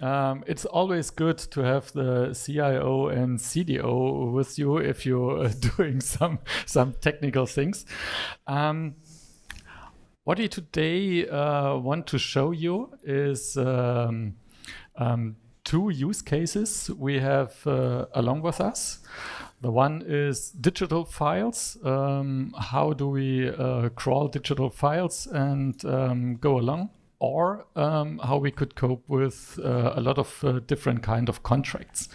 It's always good to have the CIO and CDO with you if you're doing some technical things. What we today want to show you is two use cases we have along with us. The one is digital files. How do we crawl digital files and go along? Or how we could cope with a lot of different kind of contracts.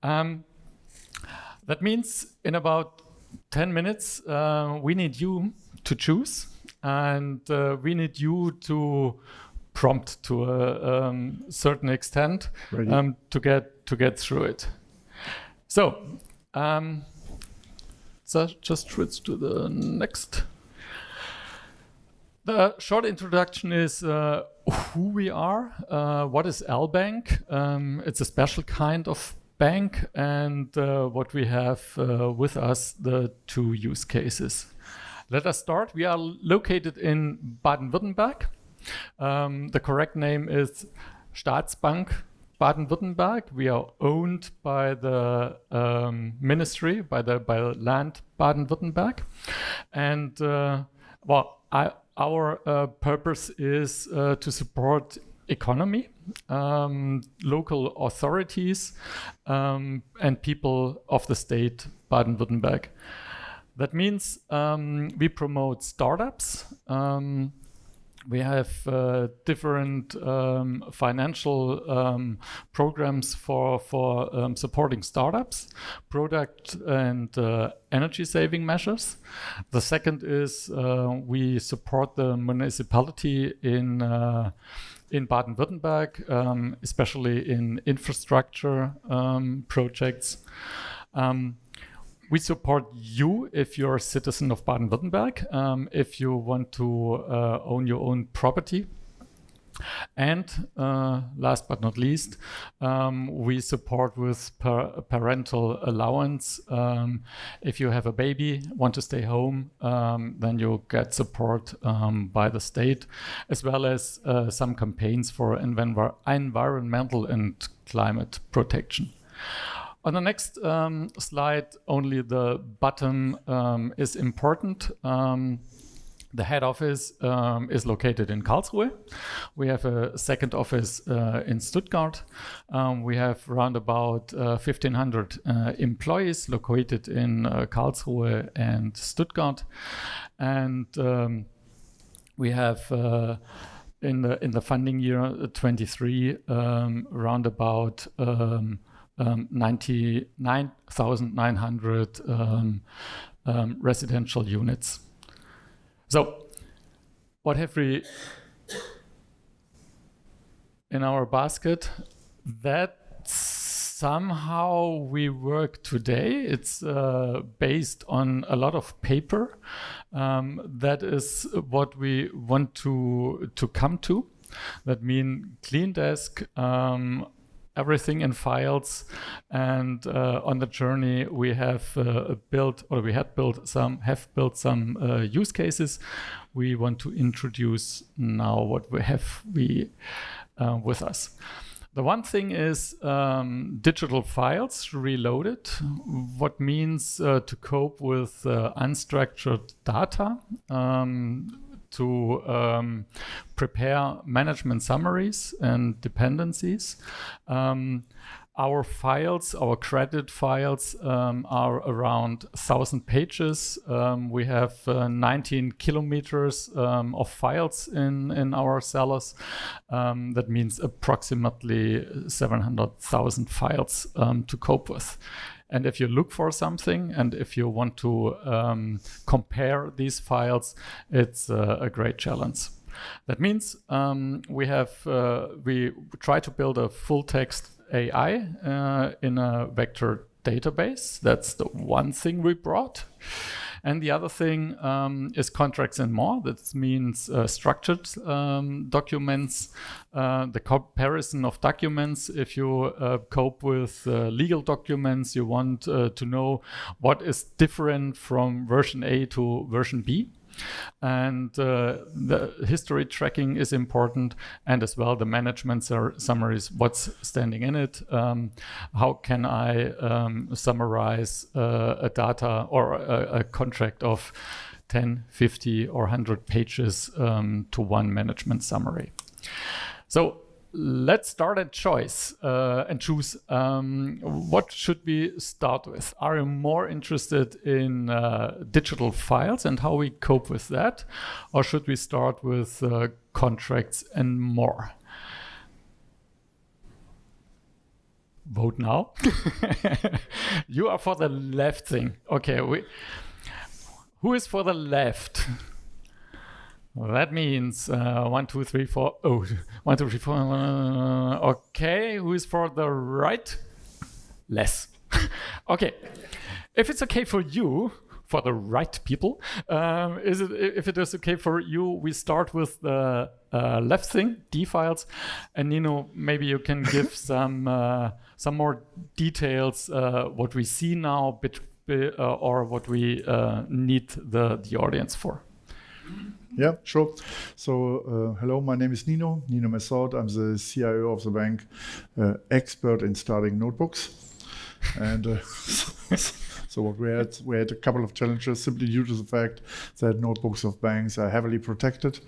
That means in about 10 minutes, we need you to choose, and we need you to prompt to a certain extent to get through it. So just switch to the next. The short introduction is who we are, what is L-Bank. It's a special kind of bank, and what we have with us, the two use cases. Let us start. We are located in Baden-Württemberg. The correct name is Staatsbank Baden-Württemberg. We are owned by the ministry, by the land Baden-Württemberg, and our purpose is to support economy, local authorities, and people of the state Baden-Württemberg. That means we promote startups. We have different financial programs for supporting startups, product and energy saving measures. The second is we support the municipality in Baden-Württemberg, especially in infrastructure projects. We support you if you're a citizen of Baden-Württemberg, if you want to own your own property. And last but not least, we support with parental allowance. If you have a baby, want to stay home, then you get support by the state, as well as some campaigns for environmental and climate protection. On the next slide, only the bottom is important. The head office is located in Karlsruhe. We have a second office in Stuttgart. We have around about 1,500 employees located in Karlsruhe and Stuttgart. And we have in the funding year 23 around about 99,900 residential units. So, what have we in our basket? That somehow we work today. It's based on a lot of paper. That is what we want to come to. That means clean desk, everything in files, and on the journey we have built some use cases. We want to introduce now what we have with us. The one thing is digital files reloaded, what means to cope with unstructured data, to prepare management summaries and dependencies. Our files, our credit files, are around 1,000 pages. We have 19 kilometers of files in our cellars. That means approximately 700,000 files to cope with. And if you look for something, and if you want to compare these files, it's a great challenge. That means we try to build a full text AI in a vector database. That's the one thing we brought. And the other thing is contracts and more. That means structured documents, the comparison of documents. If you cope with legal documents, you want to know what is different from version A to version B. And the history tracking is important, and as well the management summaries, what's standing in it, how can I summarize a data or a contract of 10, 50 or 100 pages to one management summary. So let's start at choice and choose what should we start with. Are you more interested in digital files and how we cope with that? Or should we start with contracts and more? Vote now. You are for the left thing. Okay, who is for the left? Well, that means 1, 2, 3, 4. Oh, 1, 2, 3, 4. Okay, who is for the right? Less. Okay, if it's okay for you, for the right people, if it is okay for you, we start with the left thing, D files, and Nino, maybe you can give some more details what we see now, or what we need the audience for. Yeah, sure. So, hello, my name is Nino Messaoud. I'm the CIO of the bank, expert in starting notebooks. And so what we had a couple of challenges simply due to the fact that notebooks of banks are heavily protected.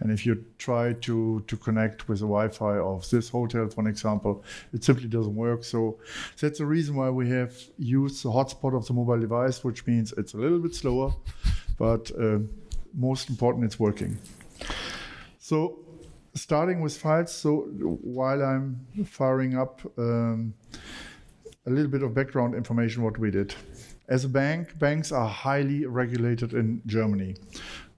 And if you try to connect with the Wi-Fi of this hotel, for example, it simply doesn't work. So that's the reason why we have used the hotspot of the mobile device, which means it's a little bit slower, but most important, it's working. So starting with files, so while I'm firing up a little bit of background information what we did. As a bank, banks are highly regulated in Germany.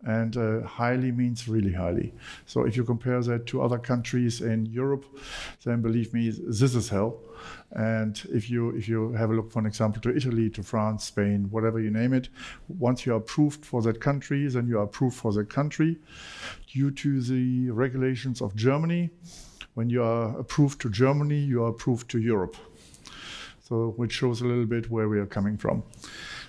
And highly means really highly. So if you compare that to other countries in Europe, then believe me, this is hell. And if you have a look, for example, to Italy, to France, Spain, whatever you name it, once you are approved for that country, then you are approved for that country. Due to the regulations of Germany, when you are approved to Germany, you are approved to Europe. So which shows a little bit where we are coming from.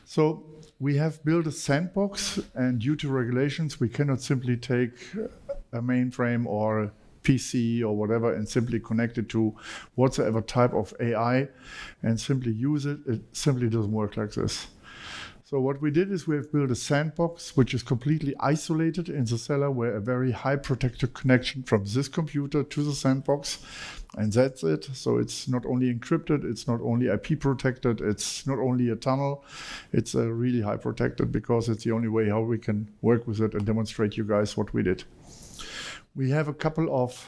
So we have built a sandbox, and due to regulations, we cannot simply take a mainframe or a PC or whatever and simply connect it to whatsoever type of AI and simply use it. It simply doesn't work like this. So what we did is we have built a sandbox which is completely isolated in the cellar, where a very high protected connection from this computer to the sandbox, and that's it. So it's not only encrypted, it's not only IP protected, it's not only a tunnel, it's really high protected, because it's the only way how we can work with it and demonstrate you guys what we did. We have a couple of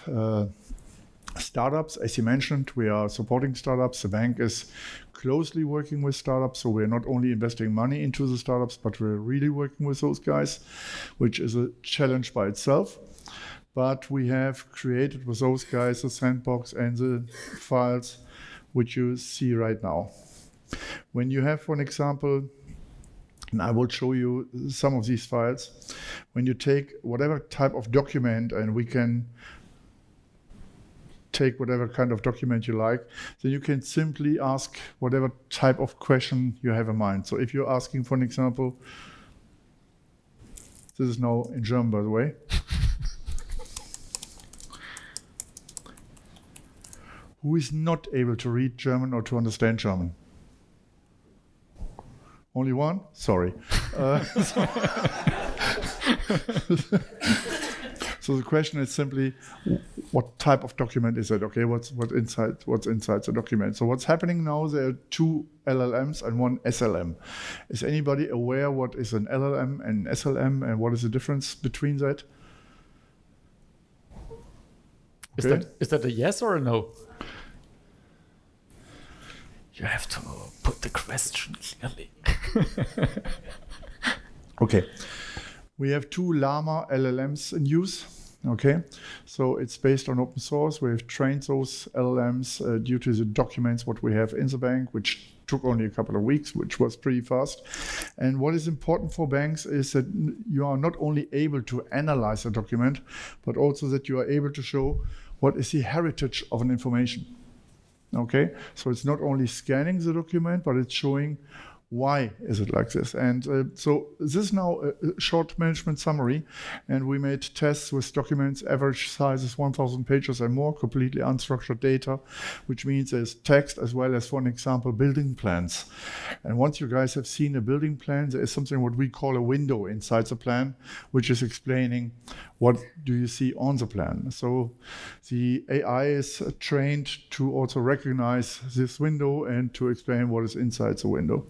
startups. As you mentioned, we are supporting startups. The bank is closely working with startups, so we're not only investing money into the startups, but we're really working with those guys, which is a challenge by itself. But we have created with those guys a sandbox and the files which you see right now. When you have, for example, and I will show you some of these files, when you take whatever type of document, and we can take whatever kind of document you like, then you can simply ask whatever type of question you have in mind. So if you're asking, for an example, this is now in German, by the way. Who is not able to read German or to understand German? Only one? Sorry. So the question is simply, what type of document is it? Okay, what's inside the document? So what's happening now? There are two LLMs and one SLM. Is anybody aware what is an LLM and SLM, and what is the difference between that? Okay. Is that a yes or a no? You have to put the question clearly. Okay. We have two Llama LLMs in use. Okay, so it's based on open source. We have trained those LLMs due to the documents what we have in the bank, which took only a couple of weeks, which was pretty fast. And what is important for banks is that you are not only able to analyze a document, but also that you are able to show what is the heritage of an information. Okay, so it's not only scanning the document, but it's showing why is it like this? And so this is now a short management summary, and we made tests with documents, average size is 1,000 pages and more, completely unstructured data, which means there's text as well as, for an example, building plans. And once you guys have seen a building plan, there is something what we call a window inside the plan, which is explaining what do you see on the plan. So the AI is trained to also recognize this window and to explain what is inside the window.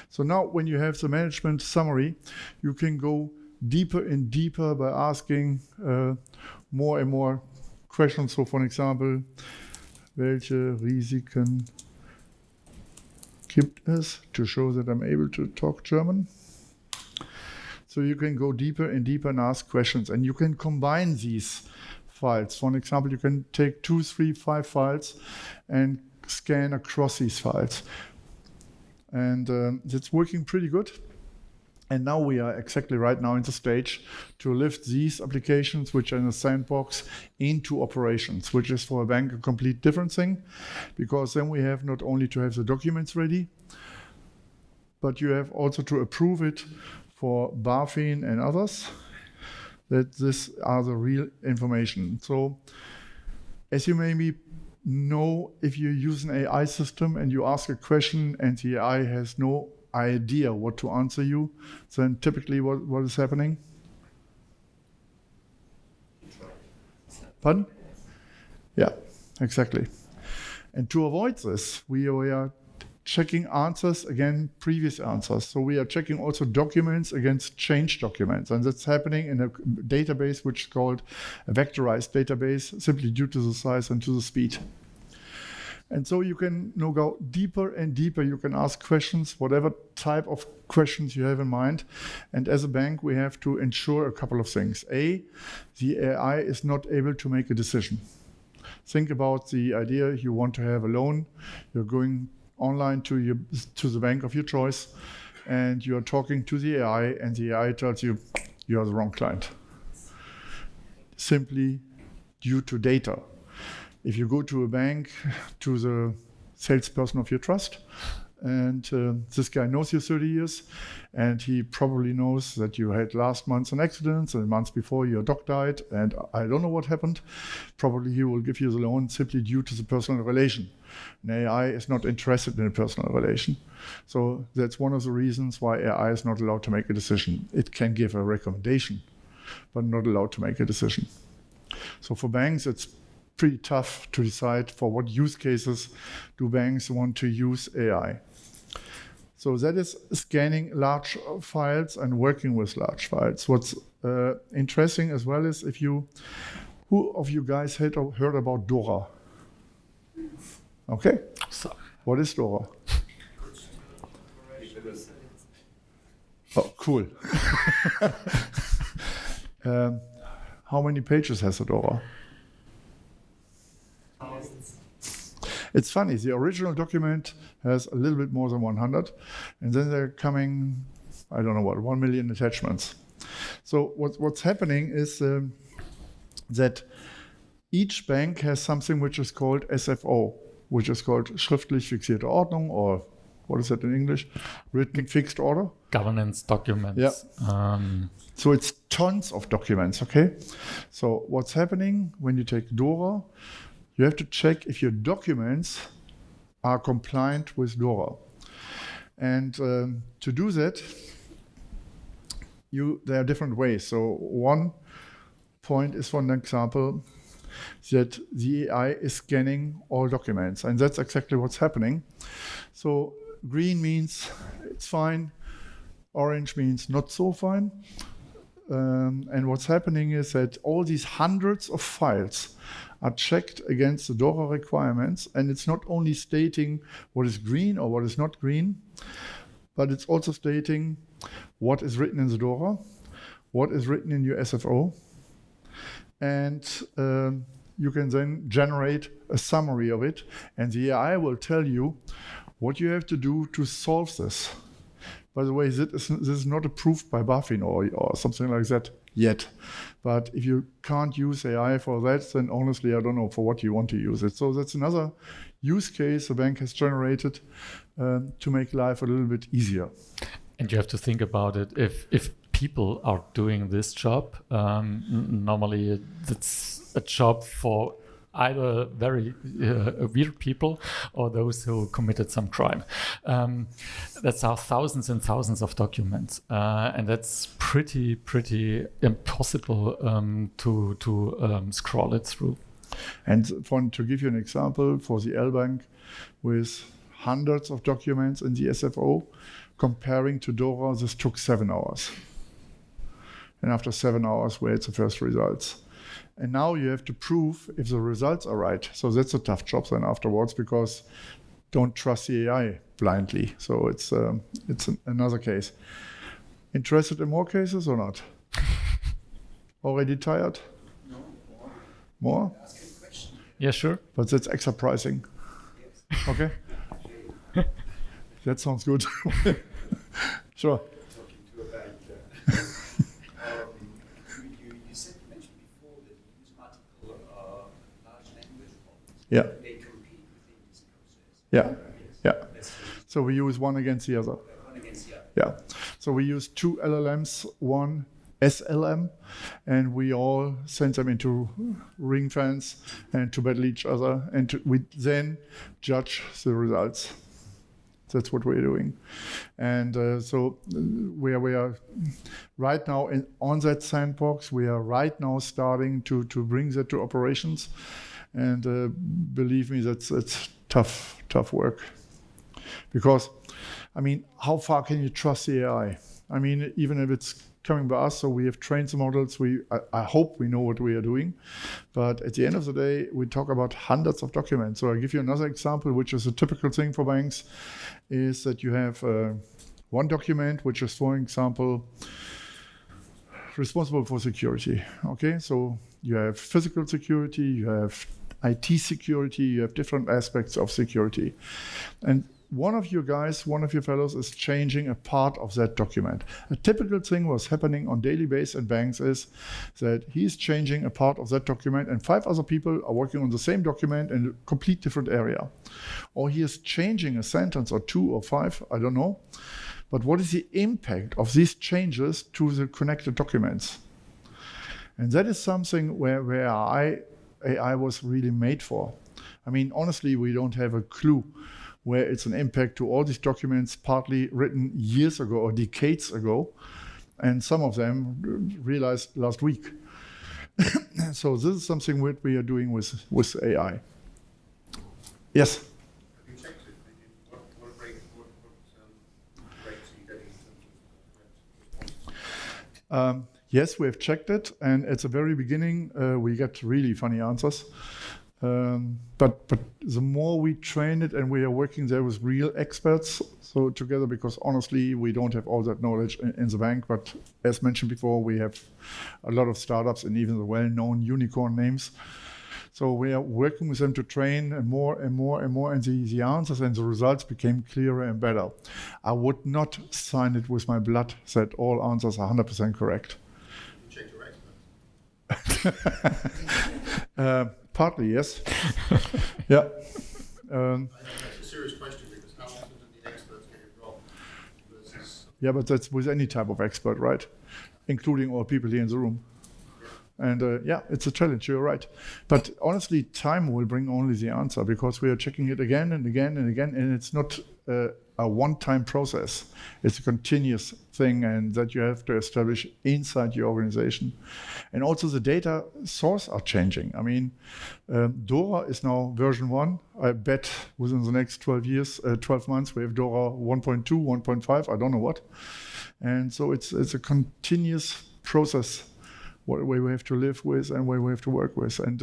So now when you have the management summary, you can go deeper and deeper by asking more and more questions. So for example, welche Risiken gibt es, to show that I'm able to talk German. So you can go deeper and deeper and ask questions, and you can combine these files. For an example, you can take 2, 3, 5 files and scan across these files. And it's working pretty good. And now we are exactly right now in the stage to lift these applications, which are in a sandbox, into operations, which is for a bank a complete different thing, because then we have not only to have the documents ready, but you have also to approve it for BaFin and others, that this are the real information. So as you maybe know, if you use an AI system and you ask a question and the AI has no idea what to answer you, then typically what is happening? Pardon? Yeah, exactly. And to avoid this, we are checking answers against previous answers. So we are checking also documents against changed documents. And that's happening in a database which is called a vectorized database, simply due to the size and to the speed. And so you can now go deeper and deeper. You can ask questions, whatever type of questions you have in mind. And as a bank, we have to ensure a couple of things. A, the AI is not able to make a decision. Think about the idea you want to have a loan. You're going online to the bank of your choice, and you're talking to the AI, and the AI tells you you are the wrong client. Simply due to data. If you go to a bank, to the salesperson of your trust, and this guy knows you 30 years, and he probably knows that you had last month an accident, and the month before your dog died, and I don't know what happened. Probably he will give you the loan simply due to the personal relation. An AI is not interested in a personal relation. So that's one of the reasons why AI is not allowed to make a decision. It can give a recommendation, but not allowed to make a decision. So for banks, it's pretty tough to decide for what use cases do banks want to use AI. So that is scanning large files and working with large files. What's interesting as well is who of you guys had heard about DORA? Okay. So, what is DORA? Oh, cool. How many pages has a DORA? It's funny, the original document has a little bit more than 100, and then they're coming, I don't know what, 1 million attachments. So what's happening is that each bank has something which is called SFO, which is called schriftlich fixierte Ordnung, or what is that in English? Written fixed order? Governance documents. Yeah. So it's tons of documents, okay? So what's happening when you take DORA, you have to check if your documents are compliant with DORA. And to do that, there are different ways. So one point is, for an example, that the AI is scanning all documents. And that's exactly what's happening. So green means it's fine. Orange means not so fine. And what's happening is that all these hundreds of files are checked against the DORA requirements, and it's not only stating what is green or what is not green, but it's also stating what is written in the DORA, what is written in your SFO, and you can then generate a summary of it, and the AI will tell you what you have to do to solve this. By the way, this is not approved by BaFin or something like that. yet. But if you can't use AI for that, then honestly, I don't know for what you want to use it. So that's another use case the bank has generated to make life a little bit easier. And you have to think about it. If people are doing this job, normally it's a job for either very weird people or those who committed some crime. That's our thousands and thousands of documents, and that's pretty impossible to scroll it through. And to give you an example, for the L Bank, with hundreds of documents in the SFO, comparing to DORA, this took 7 hours. And after 7 hours, we had the first results. And now you have to prove if the results are right. So that's a tough job then afterwards, because don't trust the AI blindly. So it's another case. Interested in more cases or not? Already tired? No, more. More? Ask a question. Yeah, sure. But that's extra pricing. Yes. Okay? That sounds good. Sure. Talking to a bank. You mentioned before that you use multiple large language models. Yeah. They compete within this process. Yeah. Yes. Yeah. So we use one against the other. One against the other. Yeah. So we use 2 LLMs, one SLM, and we all send them into ring fence and to battle each other, and we then judge the results. That's what we're doing. And so we are right now on that sandbox. We are right now starting to bring that to operations. And believe me, that's tough work. Because, I mean, how far can you trust the AI? I mean, even if it's coming by us, so we have trained the models. I hope we know what we are doing. But at the end of the day, we talk about hundreds of documents. So I'll give you another example, which is a typical thing for banks, is that you have one document, which is, for example, responsible for security. Okay, so you have physical security, you have IT security, you have different aspects of security. And one of your fellows is changing a part of that document. A typical thing was happening on daily basis in banks is that he's changing a part of that document and 5 other people are working on the same document in a complete different area. Or he is changing a sentence or 2 or 5, I don't know. But what is the impact of these changes to the connected documents? And that is something where AI was really made for. I mean, honestly, we don't have a clue where it's an impact to all these documents partly written years ago or decades ago, and some of them realized last week. So this is something that we are doing with AI. Yes? Have you checked it? What rates are you getting in terms of responses? Yes, we have checked it, and at the very beginning, we get really funny answers. But the more we train it, and we are working there with real experts, so together, because honestly, we don't have all that knowledge in the bank. But as mentioned before, we have a lot of startups and even the well-known unicorn names. So we are working with them to train and more, and the answers and the results became clearer and better. I would not sign it with my blood that all answers are 100% correct. You checked your experts? Partly, yes. Yeah. That's a serious question, because how often do the experts get it wrong? Versus Yeah, but that's with any type of expert, right? Including all people here in the room. And yeah, it's a challenge, you're right. But honestly, time will bring only the answer, because we are checking it again and again and again, and it's not a one-time process. It's a continuous thing, and that you have to establish inside your organization. And also the data source are changing. I mean, DORA is now version 1. I bet within the next 12 months, we have DORA 1.2, 1.5, I don't know what. And so it's a continuous process where we have to live with and where we have to work with. And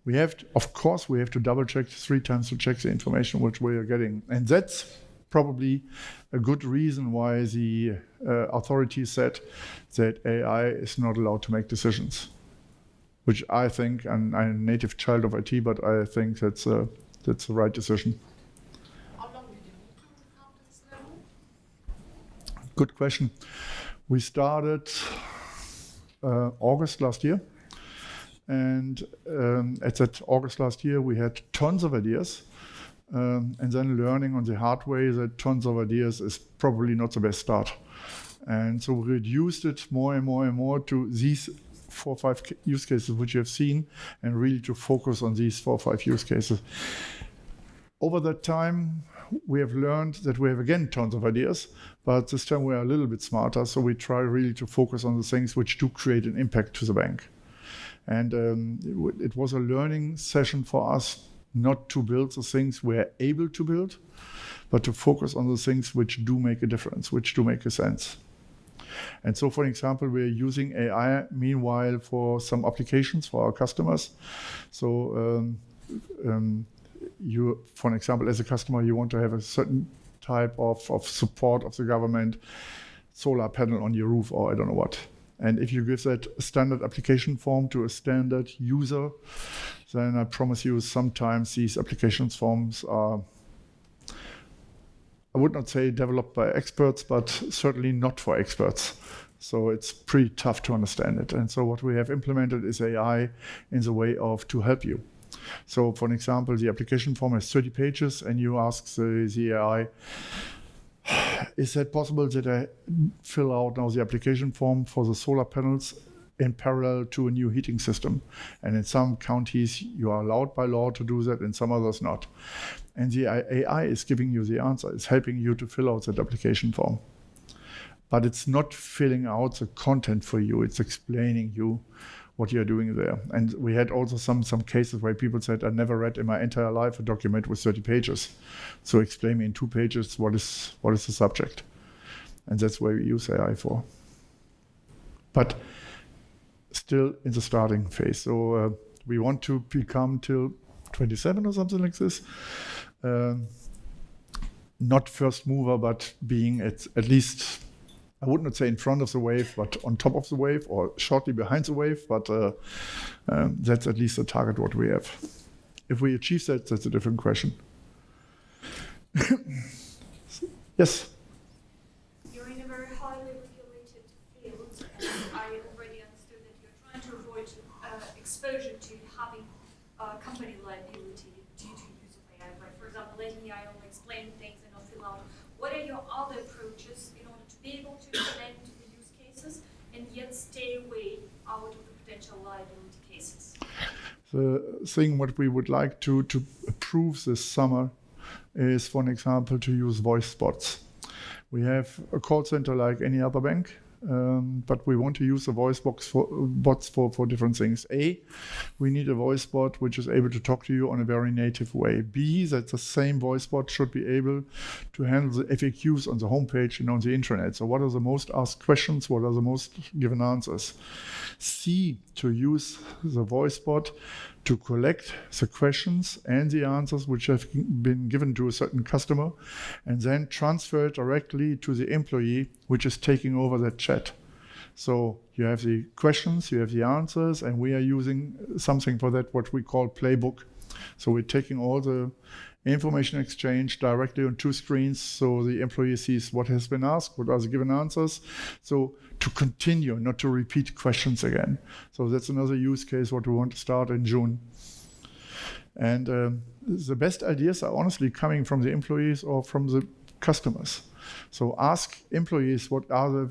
we have to double check 3 times to check the information which we are getting. And that's probably a good reason why the authorities said that AI is not allowed to make decisions, which I think, and I'm a native child of IT, but I think that's the right decision. How long did you need to come to this level? Good question. We started August last year. And at that August last year, we had tons of ideas. And then learning on the hard way that tons of ideas is probably not the best start. And so we reduced it more and more and more to these 4 or 5 use cases which you have seen, and really to focus on these 4 or 5 use cases. Over that time, we have learned that we have again tons of ideas, but this time we are a little bit smarter. So we try really to focus on the things which do create an impact to the bank. And it was a learning session for us not to build the things we're able to build, but to focus on the things which do make a difference, which do make a sense. And so, for example, we're using AI meanwhile for some applications for our customers. So you, for example, as a customer, you want to have a certain type of support of the government, solar panel on your roof, or I don't know what. And if you give that standard application form to a standard user, then I promise you sometimes these application forms are, I would not say developed by experts, but certainly not for experts. So it's pretty tough to understand it. And so what we have implemented is AI in the way of to help you. So for example, the application form has 30 pages and you ask the AI, is that possible that I fill out now the application form for the solar panels in parallel to a new heating system? And in some counties, you are allowed by law to do that, in some others not. And the AI is giving you the answer. It's helping you to fill out that application form. But it's not filling out the content for you. It's explaining you what you're doing there. And we had also some cases where people said, I never read in my entire life a document with 30 pages. So explain me in 2 pages what is the subject. And that's where we use AI for. But still in the starting phase. So we want to become till 27 or something like this. Not first mover, but being at least, I would not say in front of the wave, but on top of the wave or shortly behind the wave. But that's at least the target what we have. If we achieve that, that's a different question. Yes? You're in a very highly regulated field, and I already understood that you're trying to avoid exposure to having company liability due to use of AI. Like, for example, letting the AI only explain things and not fill out. What are your other approaches in order to be able to connect to the use cases and yet stay away out of the potential liability cases? The thing what we would like to approve this summer is, for an example, to use voice bots. We have a call center like any other bank, but we want to use the voice bots for different things. A, we need a voice bot which is able to talk to you on a very native way. B, that the same voice bot should be able to handle the FAQs on the homepage and on the internet. So what are the most asked questions? What are the most given answers? C, to use the voice bot to collect the questions and the answers which have been given to a certain customer and then transfer it directly to the employee which is taking over that chat. So you have the questions, you have the answers, and we are using something for that what we call playbook. So we're taking all the information exchange directly on 2 screens so the employee sees what has been asked, what are the given answers. So to continue, not to repeat questions again. So that's another use case what we want to start in June. And the best ideas are honestly coming from the employees or from the customers. So ask employees what are the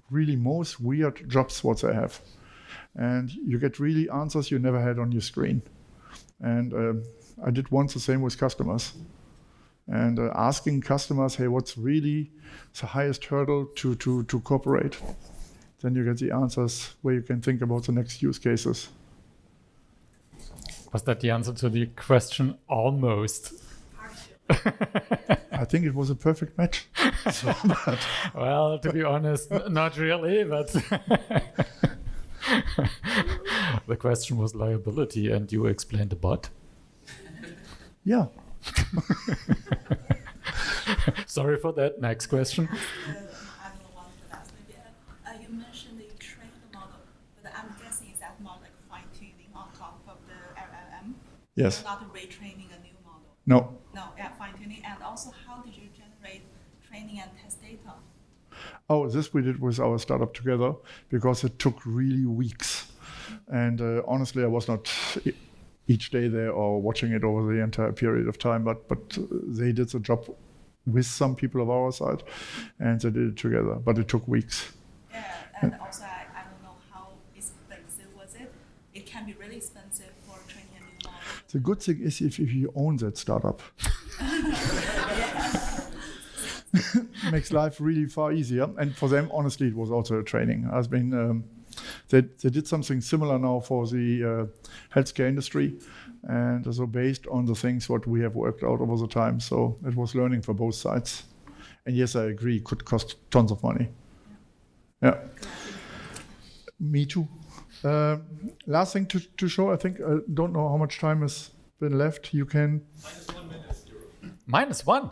really most weird jobs what they have. And you get really answers you never had on your screen. And I did once the same with customers. And asking customers, hey, what's really the highest hurdle to cooperate? Then you get the answers where you can think about the next use cases. Was that the answer to the question? Almost. I think it was a perfect match. So, well, to be honest, not really, but the question was liability, and you explained the bot. Yeah. Sorry for that. Next question. I'm the one for that. Maybe, you mentioned the trained model, but I'm guessing is that more like fine-tuning on top of the LLM? Yes. Not retraining a new model? No. No, yeah, fine-tuning. And also, how did you generate training and test data? Oh, this we did with our startup together because it took really weeks. And honestly, I was not each day there or watching it over the entire period of time, but they did the job with some people of our side, and they did it together, but it took weeks. Yeah, and also I don't know how expensive was it. It can be really expensive for training a new model. The good thing is if you own that startup. Makes life really far easier. And for them, honestly, it was also a training. I've been, they did something similar now for the healthcare industry. And so based on the things what we have worked out over the time. So it was learning for both sides. And yes, I agree, it could cost tons of money. Yeah. Me too. Last thing to show, I think, I don't know how much time has been left. You can... -1 minute. -1?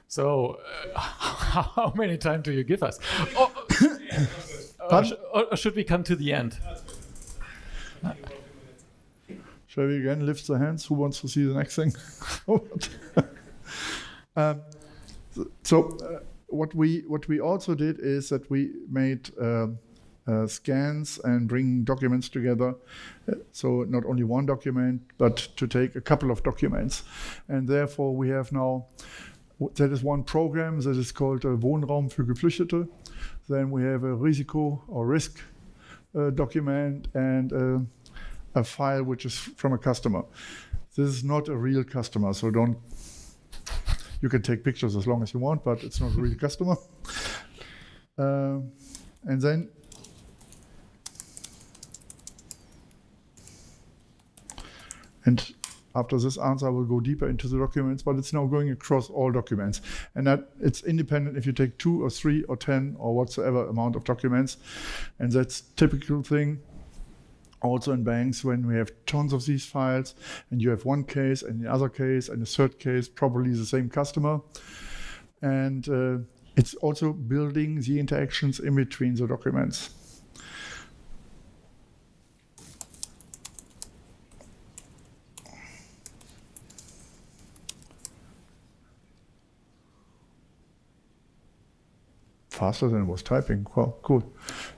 So, how many time do you give us? Or should we come to the end? Shall we again lift the hands? Who wants to see the next thing? What we also did is that we made scans and bring documents together. So not only one document, but to take a couple of documents. And therefore we have now, that is one program that is called Wohnraum für Geflüchtete. Then we have a Risiko or risk document and a file which is from a customer. This is not a real customer, so you can take pictures as long as you want, but it's not a real customer. And then after this answer, I will go deeper into the documents, but it's now going across all documents. And that it's independent if you take 2 or 3 or 10 or whatsoever amount of documents. And that's typical thing also in banks when we have tons of these files and you have one case and the other case and the third case, probably the same customer. And it's also building the interactions in between the documents. Faster than it was typing. Well, cool.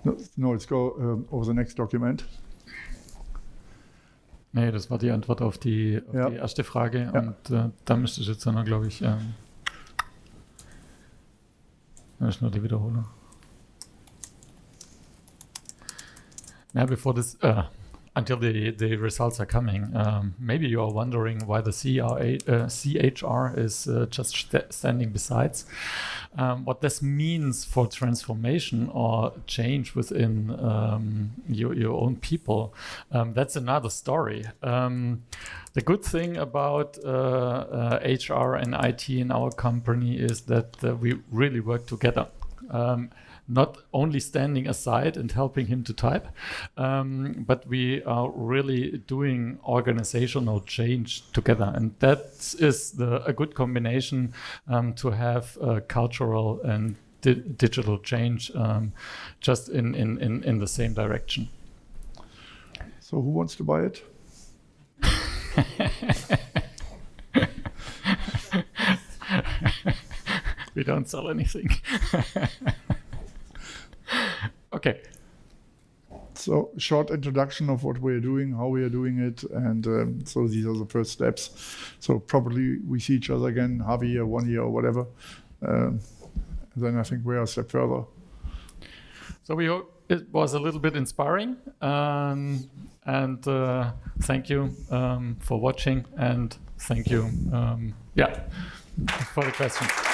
No, let's go over the next document. Nee, das war die Antwort auf die erste Frage. Ja. Und da müsste ich jetzt dann, glaube ich, das ist nur die Wiederholung. Now, before this, until the results are coming, maybe you are wondering why the CHR is just standing besides. What this means for transformation or change within your own people, that's another story. The good thing about HR and IT in our company is that we really work together. Not only standing aside and helping him to type, but we are really doing organizational change together. And that is a good combination to have cultural and digital change just in the same direction. So who wants to buy it? We don't sell anything. Okay. So short introduction of what we're doing, how we are doing it, and so these are the first steps. So probably we see each other again half a year, 1 year, or whatever. Then I think we are a step further. So we hope it was a little bit inspiring, and thank you for watching, and thank you, for the questions.